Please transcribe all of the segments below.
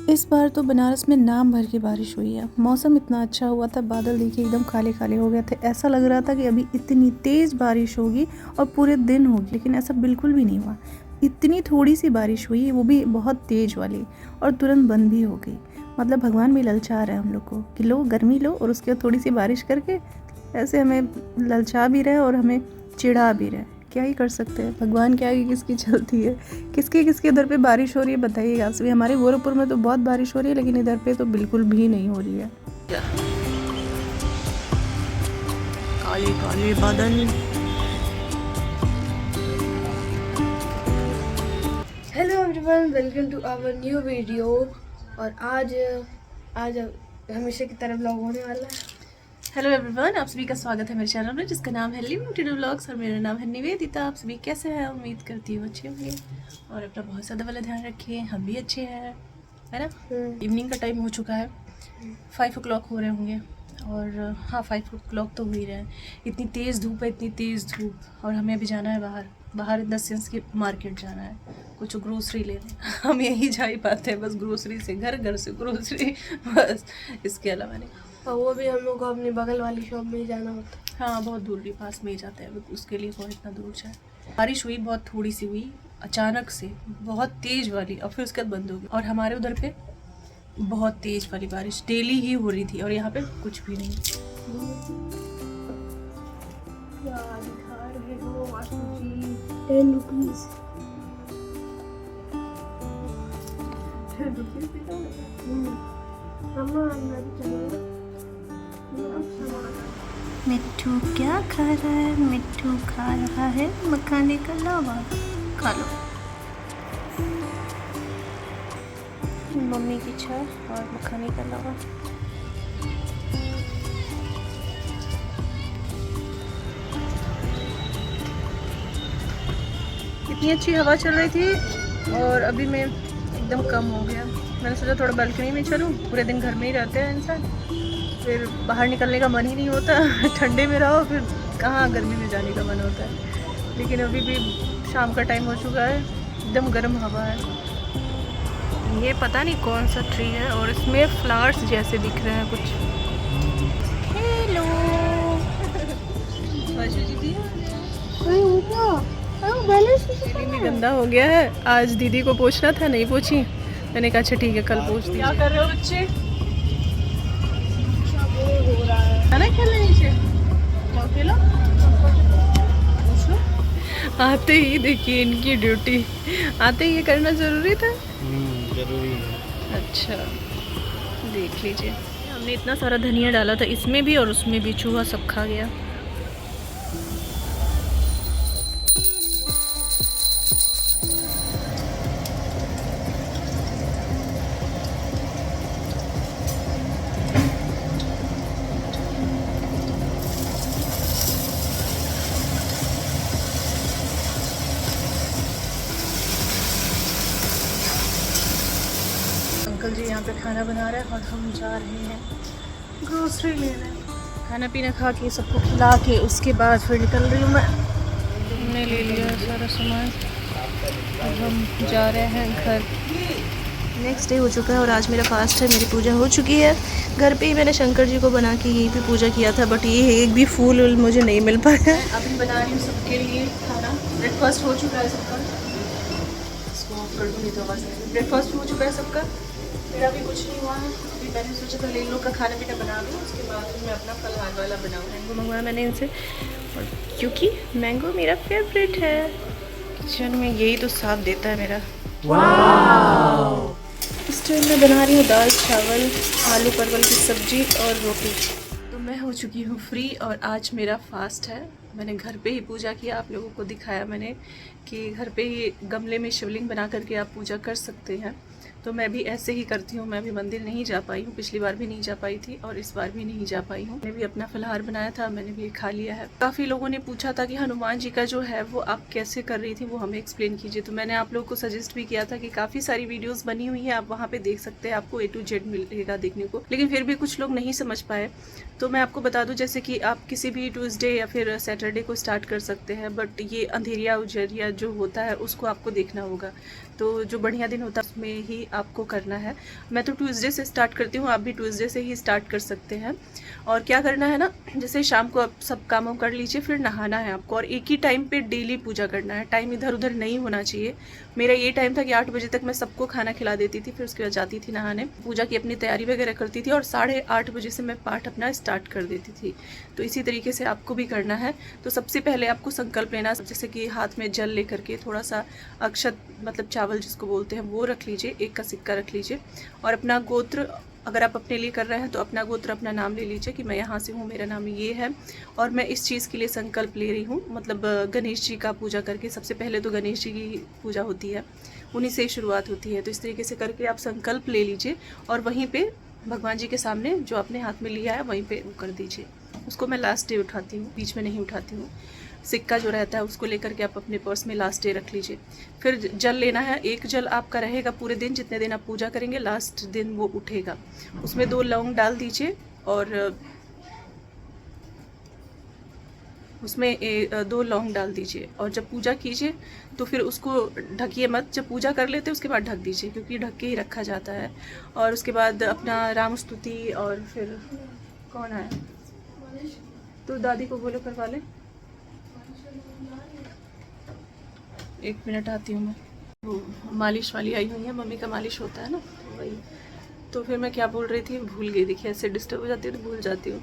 इस बार तो बनारस में नाम भर के बारिश हुई है। मौसम इतना अच्छा हुआ था, बादल देखिए एकदम काले काले हो गए थे। ऐसा लग रहा था कि अभी इतनी तेज़ बारिश होगी और पूरे दिन होगी, लेकिन ऐसा बिल्कुल भी नहीं हुआ। इतनी थोड़ी सी बारिश हुई, वो भी बहुत तेज़ वाली, और तुरंत बंद भी हो गई। मतलब भगवान भी ललचा रहे हैं हम लोग को कि लो गर्मी लो, और उसके बाद थोड़ी सी बारिश करके ऐसे हमें ललचा भी रहे और हमें चिढ़ा भी रहे। क्या ही कर सकते हैं, भगवान के आगे किसकी चलती है। किसके किसके इधर पे बारिश हो रही है बताइएगा आप सभी। हमारे गोरखपुर में तो बहुत बारिश हो रही है, लेकिन इधर पे तो बिल्कुल भी नहीं हो रही है। काले काले बादल। Hello everyone, welcome to our new video. और आज हमेशा की तरह ब्लॉग होने वाला है। हेलो एवरीवन, आप सभी का स्वागत है मेरे चैनल में, जिसका नाम है लिमिटेड व्लॉग्स, और मेरा नाम है निवेदिता। आप सभी कैसे हैं? उम्मीद करती हूँ अच्छे होंगे और अपना बहुत ज़्यादा वाला ध्यान रखिए। हम भी अच्छे हैं, है ना। इवनिंग का टाइम हो चुका है, 5 o'clock हो रहे होंगे। और हाँ, 5 o'clock तो हो ही रहे हैं। इतनी तेज़ धूप है, इतनी तेज़ धूप, और हमें अभी जाना है बाहर इन द सेंस की मार्केट जाना है, कुछ ग्रोसरी लेने। हम यही जा ही पाते हैं बस, ग्रोसरी से घर से ग्रोसरी, बस इसके अलावा नहीं। और वो भी हम लोग को अपनी बगल वाली शॉप में ही जाना होता है। हाँ, बहुत दूर भी, पास में ही जाते हैं, उसके लिए कौन इतना दूर जाए। बारिश हुई, बहुत थोड़ी सी हुई, अचानक से बहुत तेज़ वाली, और फिर उसके बाद बंद हो गई। और हमारे उधर पे बहुत तेज़ वाली बारिश डेली ही हो रही थी, और यहाँ पे कुछ भी नहीं। क्या दिखा रहे हो आशु जी? 10 रुपीज़। 10 रुपीज़ मिट्ठू क्या खा रहा है? मिट्ठू खा रहा है मखाने का लावा। खा लो। मम्मी की चाय और मखाने का लावा। इतनी अच्छी हवा चल रही थी, और अभी मैं एकदम कम हो गया। मैंने सोचा थोड़ा बालकनी में चलूँ, पूरे दिन घर में ही रहते हैं इंसान, फिर बाहर निकलने का मन ही नहीं होता। ठंडे में रहो, फिर कहाँ गर्मी में जाने का मन होता है। लेकिन अभी भी शाम का टाइम हो चुका है, एकदम गर्म हवा है। ये पता नहीं कौन सा ट्री है, और इसमें फ्लावर्स जैसे दिख रहे हैं कुछ। हेलो गंदा हो गया है, आज दीदी को पूछना था, नहीं पूछी। मैंने कहा अच्छा ठीक है, कल पूछ दी। क्या कर रहे हो बच्चे? है ना, खेलने नीचे जाओ, खेलो। आते ही देखिए इनकी ड्यूटी, आते ही ये करना जरूरी था। जरूरी है। अच्छा, देख लीजिए, हमने इतना सारा धनिया डाला था इसमें भी, और उसमें भी चूहा सब खा गया। अंकल जी यहाँ पे खाना बना रहे हैं, और हम जा रहे हैं ग्रोसरी लेने। खाना पीना खा के, सबको खिला के, उसके बाद फिर निकल रही हूँ मैं। हमने ले लिया सारा सामान, अब हम जा रहे हैं घर। नेक्स्ट डे हो चुका है, और आज मेरा फास्ट है, मेरी पूजा हो चुकी है। घर पे ही मैंने शंकर जी को बना के यहीं पे पूजा किया था, बट ये एक भी फूल मुझे नहीं मिल पाया। अभी बना रही हूँ सबके लिए खाना। ब्रेकफास्ट हो चुका है सबका, ब्रेकफास्ट हो चुका है सबका, मेरा भी कुछ नहीं हुआ है। अभी मैंने सोचा था ले लो का खाना पीना बना लूँ, उसके बाद फिर मैं अपना फलहार वाला बनाऊँ। मैंगो मंगवाया मैंने इनसे, और क्योंकि मैंगो मेरा फेवरेट है। किचन में यही तो साथ देता है मेरा। वाह! इस टाइम मैं बना रही हूँ दाल चावल, आलू परवल की सब्जी और रोटी। तो मैं हो चुकी हूँ फ्री, और आज मेरा फास्ट है। मैंने घर पे ही पूजा किया, आप लोगों को दिखाया मैंने कि घर पे ही गमले में शिवलिंग बना करके आप पूजा कर सकते हैं। तो मैं भी ऐसे ही करती हूँ। मैं भी मंदिर नहीं जा पाई हूँ, पिछली बार भी नहीं जा पाई थी, और इस बार भी नहीं जा पाई हूँ। मैंने भी अपना फलहार बनाया था, मैंने भी खा लिया है। काफ़ी लोगों ने पूछा था कि हनुमान जी का जो है वो आप कैसे कर रही थी, वो हमें एक्सप्लेन कीजिए। तो मैंने आप लोगों को सजेस्ट भी किया था कि काफ़ी सारी वीडियोज़ बनी हुई है, आप वहाँ पर देख सकते हैं, आपको A to Z मिलेगा देखने को। लेकिन फिर भी कुछ लोग नहीं समझ पाए, तो मैं आपको बता दूं, जैसे कि आप किसी भी ट्यूसडे या फिर सैटरडे को स्टार्ट कर सकते हैं, बट ये अंधेरिया उजरिया जो होता है उसको आपको देखना होगा। तो जो बढ़िया दिन होता है उसमें ही आपको करना है। मैं तो ट्यूसडे से स्टार्ट करती हूँ, आप भी ट्यूसडे से ही स्टार्ट कर सकते हैं। और क्या करना है ना, जैसे शाम को आप सब कामों कर लीजिए, फिर नहाना है आपको, और एक ही टाइम पे डेली पूजा करना है। टाइम इधर उधर नहीं होना चाहिए। मेरा ये टाइम था कि 8 बजे तक मैं सबको खाना खिला देती थी, फिर उसके बाद जाती थी नहाने, पूजा की अपनी तैयारी वगैरह करती थी, और 8:30 बजे से मैं पाठ अपना स्टार्ट कर देती थी। तो इसी तरीके से आपको भी करना है। तो सबसे पहले आपको संकल्प लेना, जैसे कि हाथ में जल लेकर के थोड़ा सा अक्षत मतलब चावल जिसको बोलते हैं वो रख लीजिए, 1 का सिक्का रख लीजिए, और अपना गोत्र, अगर आप अपने लिए कर रहे हैं तो अपना गोत्र अपना नाम ले लीजिए कि मैं यहाँ से हूँ, मेरा नाम ये है और मैं इस चीज़ के लिए संकल्प ले रही हूँ। मतलब गणेश जी का पूजा करके, सबसे पहले तो गणेश जी की पूजा होती है, उन्हीं से शुरुआत होती है। तो इस तरीके से करके आप संकल्प ले लीजिए और वहीं पे भगवान जी के सामने जो आपने हाथ में लिया है वहीं पे वो कर दीजिए। उसको मैं लास्ट डे उठाती हूँ, बीच में नहीं उठाती हूँ। सिक्का जो रहता है उसको लेकर के आप अपने पर्स में लास्ट डे रख लीजिए। फिर जल लेना है, 1 जल आपका रहेगा पूरे दिन, जितने दिन आप पूजा करेंगे, लास्ट दिन वो उठेगा। उसमें 2 लौंग डाल दीजिए और उसमें 2 लौंग डाल दीजिए, और जब पूजा कीजिए तो फिर उसको ढकिए मत। जब पूजा कर लेते उसके बाद ढक दीजिए, क्योंकि ढक के ही रखा जाता है। और उसके बाद अपना राम स्तुति, और फिर कौन है तो दादी को बोलो करवा ले, 1 मिनट आती हूँ मैं। वो मालिश वाली आई हुई है, मम्मी का मालिश होता है ना, वही। तो फिर मैं क्या बोल रही थी, भूल गई। देखिए ऐसे डिस्टर्ब हो जाती है तो भूल जाती हूँ।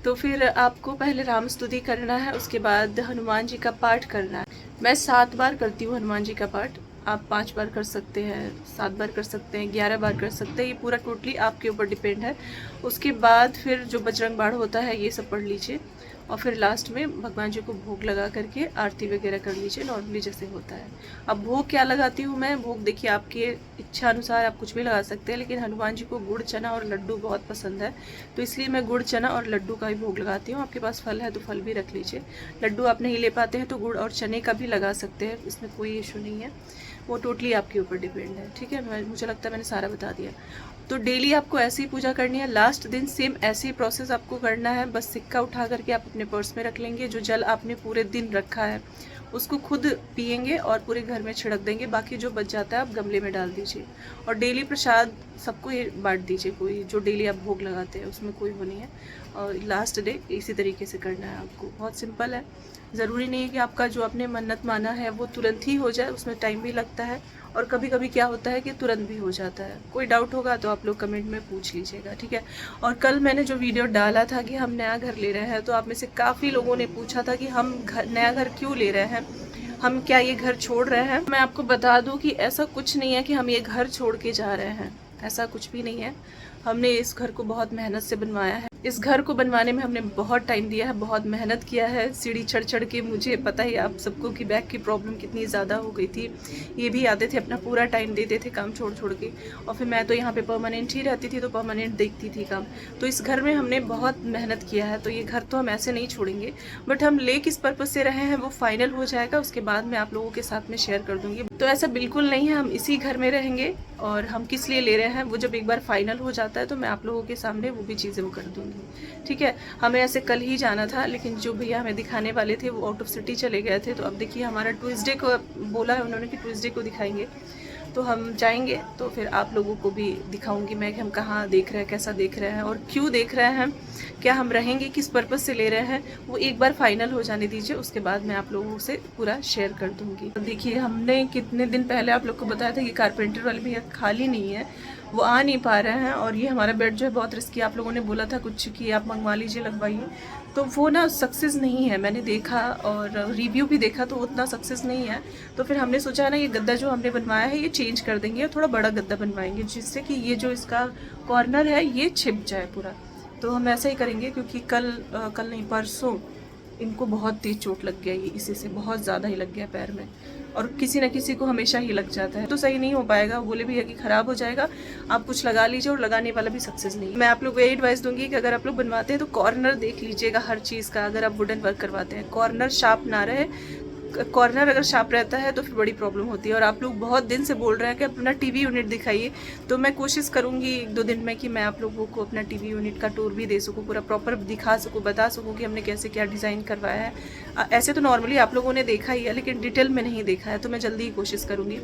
तो फिर आपको पहले राम स्तुति करना है, उसके बाद हनुमान जी का पाठ करना है। मैं 7 बार करती हूँ हनुमान जी का पाठ, आप 5 बार कर सकते हैं, 7 बार कर सकते हैं, 11 बार कर सकते हैं, ये पूरा टोटली आपके ऊपर डिपेंड है। उसके बाद फिर जो बजरंग बाण होता है ये सब पढ़ लीजिए, और फिर लास्ट में भगवान जी को भोग लगा करके आरती वगैरह कर लीजिए, नॉर्मली जैसे होता है। अब भोग क्या लगाती हूँ मैं, भोग देखिए आपके इच्छा अनुसार आप कुछ भी लगा सकते हैं, लेकिन हनुमान जी को गुड़ चना और लड्डू बहुत पसंद है, तो इसलिए मैं गुड़ चना और लड्डू का ही भोग लगाती हूँ। आपके पास फल है तो फल भी रख लीजिए, लड्डू आप नहीं ले पाते हैं तो गुड़ और चने का भी लगा सकते हैं, इसमें कोई इशू नहीं है, वो टोटली आपके ऊपर डिपेंड है। ठीक है, मुझे लगता है मैंने सारा बता दिया। तो डेली आपको ऐसी ही पूजा करनी है, लास्ट दिन सेम ऐसी प्रोसेस आपको करना है। बस सिक्का उठा करके आप अपने पर्स में रख लेंगे, जो जल आपने पूरे दिन रखा है उसको खुद पिएंगे और पूरे घर में छिड़क देंगे, बाकी जो बच जाता है आप गमले में डाल दीजिए। और डेली प्रसाद सबको ये बांट दीजिए, कोई जो डेली आप भोग लगाते हैं उसमें कोई वो नहीं है। और लास्ट डे इसी तरीके से करना है आपको, बहुत सिंपल है। ज़रूरी नहीं है कि आपका जो आपने मन्नत माना है वो तुरंत ही हो जाए, उसमें टाइम भी लगता है, और कभी कभी क्या होता है कि तुरंत भी हो जाता है। कोई डाउट होगा तो आप लोग कमेंट में पूछ लीजिएगा, ठीक है। और कल मैंने जो वीडियो डाला था कि हम नया घर ले रहे हैं, तो आप में से काफ़ी लोगों ने पूछा था कि हम नया घर क्यों ले रहे हैं, हम क्या ये घर छोड़ रहे हैं। मैं आपको बता दूं कि ऐसा कुछ नहीं है कि हम ये घर छोड़ के जा रहे हैं, ऐसा कुछ भी नहीं है। हमने इस घर को बहुत मेहनत से बनवाया है, इस घर को बनवाने में हमने बहुत टाइम दिया है, बहुत मेहनत किया है, सीढ़ी चढ़ चढ़ के। मुझे पता ही आप सबको कि बैक की प्रॉब्लम कितनी ज़्यादा हो गई थी। ये भी आते थे, अपना पूरा टाइम देते थे काम छोड़ छोड़ के, और फिर मैं तो यहाँ पे परमानेंट ही रहती थी, तो परमानेंट देखती थी काम। तो इस घर में हमने बहुत मेहनत किया है, तो ये घर तो हम ऐसे नहीं छोड़ेंगे। बट हम ले किस पर्पज़ से रहे हैं वो फाइनल हो जाएगा, उसके बाद मैं आप लोगों के साथ में शेयर कर दूँगी। तो ऐसा बिल्कुल नहीं है, हम इसी घर में रहेंगे, और हम किस लिए ले रहे हैं वो जब एक बार फाइनल हो जाता है तो मैं आप लोगों के सामने वो भी चीज़ें वो कर दूँगी, ठीक है। हमें ऐसे कल ही जाना था, लेकिन जो भैया हमें दिखाने वाले थे वो आउट ऑफ सिटी चले गए थे। तो अब देखिए हमारा ट्यूसडे को बोला है उन्होंने कि ट्यूसडे को दिखाएंगे, तो हम जाएंगे तो फिर आप लोगों को भी दिखाऊंगी मैं कि हम कहाँ देख रहे हैं, कैसा देख रहे हैं और क्यों देख रहे हैं, क्या हम रहेंगे, किस पर्पज़ से ले रहे हैं, वो एक बार फाइनल हो जाने दीजिए, उसके बाद मैं आप लोगों से पूरा शेयर कर दूंगी। देखिए हमने कितने दिन पहले आप लोग को बताया था कि कारपेंटर वाले भैया खाली नहीं है, वो आ नहीं पा रहे हैं, और ये हमारा बेड जो है बहुत रिस्की, आप लोगों ने बोला था कुछ कि आप मंगवा लीजिए, लगवाइए, तो वो ना सक्सेस नहीं है। मैंने देखा और रिव्यू भी देखा तो उतना सक्सेस नहीं है। तो फिर हमने सोचा ना ये गद्दा जो हमने बनवाया है ये चेंज कर देंगे और थोड़ा बड़ा गद्दा बनवाएंगे, जिससे कि ये जो इसका कॉर्नर है ये छिप जाए पूरा। तो हम ऐसा ही करेंगे, क्योंकि कल नहीं परसों इनको बहुत तेज चोट लग गया, ये इसी से बहुत ज़्यादा ही लग गया पैर में, और किसी न किसी को हमेशा ही लग जाता है, तो सही नहीं हो पाएगा। बोले भैया कि ख़राब हो जाएगा, आप कुछ लगा लीजिए, और लगाने वाला भी सक्सेस नहीं। मैं आप लोग को ये एडवाइस दूंगी कि अगर आप लोग बनवाते हैं तो कॉर्नर देख लीजिएगा हर चीज़ का। अगर आप वुडन वर्क करवाते हैं, कॉर्नर शार्प ना रहे, कॉर्नर अगर शार्प रहता है तो फिर बड़ी प्रॉब्लम होती है। और आप लोग बहुत दिन से बोल रहे हैं कि अपना टीवी यूनिट दिखाइए, तो मैं कोशिश करूँगी 1-2 दिन में कि मैं आप लोगों को अपना टीवी यूनिट का टूर भी दे सकूँ, पूरा प्रॉपर दिखा सकूँ, बता सकूँ कि हमने कैसे क्या डिज़ाइन करवाया है। ऐसे तो नॉर्मली आप लोगों ने देखा ही है, लेकिन डिटेल में नहीं देखा है, तो मैं जल्दी ही कोशिश करूँगी।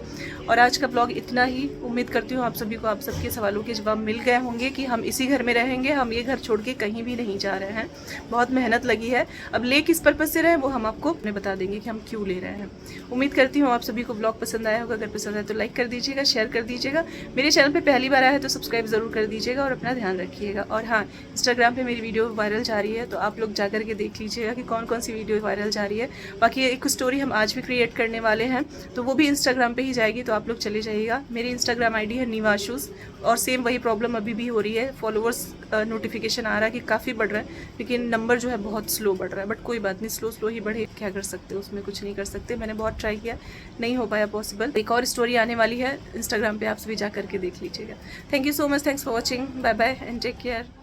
और आज का ब्लॉग इतना ही। उम्मीद करती हूँ आप सभी को आप सबके सवालों के जवाब मिल गए होंगे कि हम इसी घर में रहेंगे, हम ये घर छोड़ के कहीं भी नहीं जा रहे हैं। बहुत मेहनत लगी है, अब ले किस पर्पज़ से रहे वो हम आपको बता देंगे कि हम क्यों ले रहे हैं। उम्मीद करती हूँ आप सभी को ब्लॉग पसंद आया होगा। अगर पसंद आए तो लाइक कर दीजिएगा, शेयर कर दीजिएगा। मेरे चैनल पे पहली बार आया है तो सब्सक्राइब ज़रूर कर दीजिएगा और अपना ध्यान रखिएगा। और हाँ, इंस्टाग्राम पे मेरी वीडियो वायरल जा रही है, तो आप लोग जा कर के देख लीजिएगा कि कौन कौन सी वीडियो वायरल जा रही है। बाकी एक स्टोरी हम आज भी क्रिएट करने वाले हैं, तो वो भी इंस्टाग्राम पे ही जाएगी, तो आप लोग चले जाइएगा। मेरी इंस्टाग्राम आईडी है निवाशूज़, और सेम वही प्रॉब्लम अभी भी हो रही है। फॉलोअर्स नोटिफिकेशन आ रहा है कि काफ़ी बढ़ रहा है, लेकिन नंबर जो है बहुत स्लो बढ़ रहा है। बट कोई बात नहीं, स्लो ही बढ़े, क्या कर सकते हैं, उसमें कुछ नहीं कर सकते। मैंने बहुत ट्राई किया, नहीं हो पाया पॉसिबल। एक और स्टोरी आने वाली है इंस्टाग्राम पे, आप सभी जा करके देख लीजिएगा। Thank you so much, thanks for watching, bye bye and take care.